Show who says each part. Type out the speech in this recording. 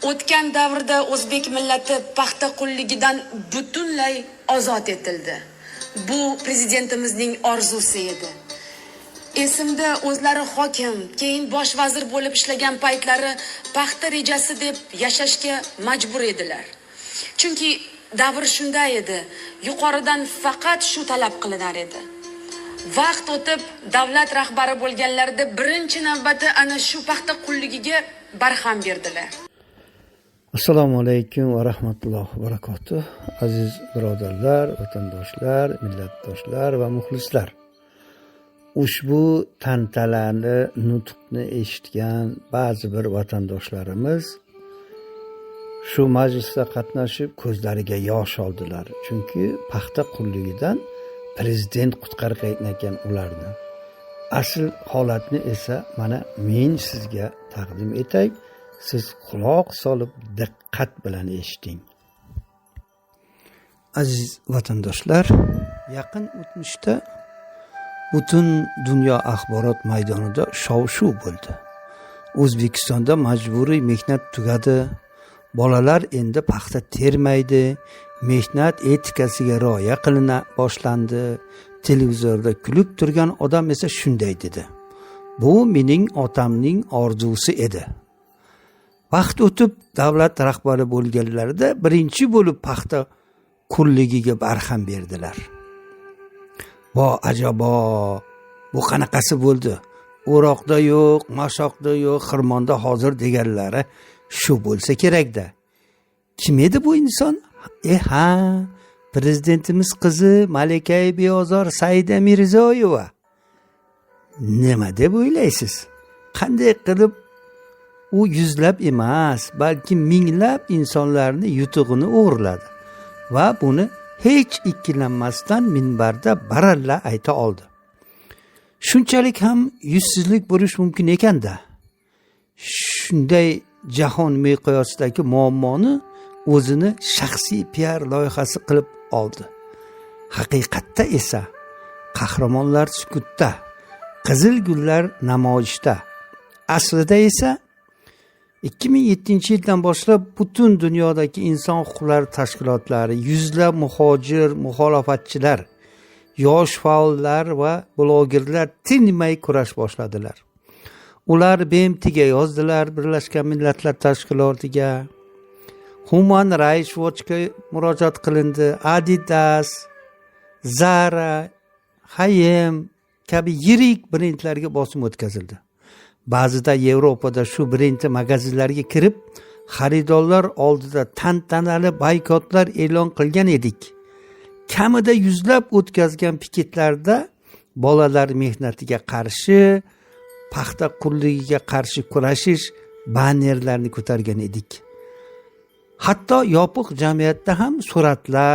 Speaker 1: O'tgan davrda o'zbek millati paxta qulligidan butunlay ozod etildi. Bu prezidentimizning orzusi edi. Esimda o'zlari hokim, keyin bosh vazir bo'lib ishlagan paytlari paxta rejasi deb yashashga majbur edilar. Chunki davr shunday edi, yuqoridan faqat shu talab qilinar edi. Vaqt o'tib, davlat rahbari bo'lganlarida birinchi navbatda ana shu paxta qulligiga barham berdilar.
Speaker 2: Assalomu alaykum va rahmatullohi va barakatuh. Aziz birodarlar, vatandoshlar, millatdoshlar va muxlislar. Ushbu tantanali nutqni eshitgan ba'zi bir vatandoshlarimiz shu majlisda qatnashib ko'zlariga yosh oldilar. Chunki paxta qulligidan prezident qutqarib ekan ularni. Asl holatni esa mana men sizga taqdim etay. Siz quloq solib diqqat bilan eshiting. Aziz vatandoshlar, yaqin o'tmishda butun dunyo axborot maydonida shov-shuv bo'ldi. O'zbekistonda majburiy mehnat tugadi. Bolalar endi paxta termaydi. Mehnat etikasiga rioya qilina boshlandi. Televizorda kulib turgan odam esa shunday dedi: "Bu mening otamning orzusi edi." Vaqt o'tib davlat rahbari bo'lganlarida birinchi bo'lib paxta qulligiga barham berdilar. Vo ajabo, bu qanaqasi bo'ldi? O'roqda yo'q, mashoqda yo'q, xirmonda hozir deganlari shu bo'lsa kerak-da. Kim edi bu inson? Ha, prezidentimiz qizi Malika Beozor Saida Mirziyoyeva. Nima deb o'ylaysiz? Qanday qilib u yuzlab emas, balki minglab insonlarni yutug'ini o'g'irladi va buni hech ikkilanmasdan minbarda baralla ayta oldi. Shunchalik ham yuzsizlik bo'lish mumkin ekan-da. Shunday jahon miqyosidagi muammoni o'zini shaxsiy PR loyihasi qilib oldi. Haqiqatda esa qahramonlar sukutda, qizil gullar namoyishda. Aslida esa 2007-yildan boshlab butun dunyodagi inson huquqlari tashkilotlari, yuzlab muhojir, muxolifatchilar, yosh faollar va blogerlar tinmay kurash boshladilar. Ular BMTga yozdilar, Birlashgan Millatlar Tashkilotiga, Human Rights Watchga murojaat qilindi, Adidas, Zara, H&M kabi yirik brendlarga bosim o'tkazildi. Ba'zida Yevropada shu brend magazinlarga kirib, xaridorlar oldida tantanali boykotlar e'lon qilgan edik. Kamida yuzlab o'tkazgan piketlarda bolalar mehnatiga qarshi, paxta qulligiga qarshi kurashish bannerlarini ko'targan edik. Hatto yopiq jamiyatda ham suratlar,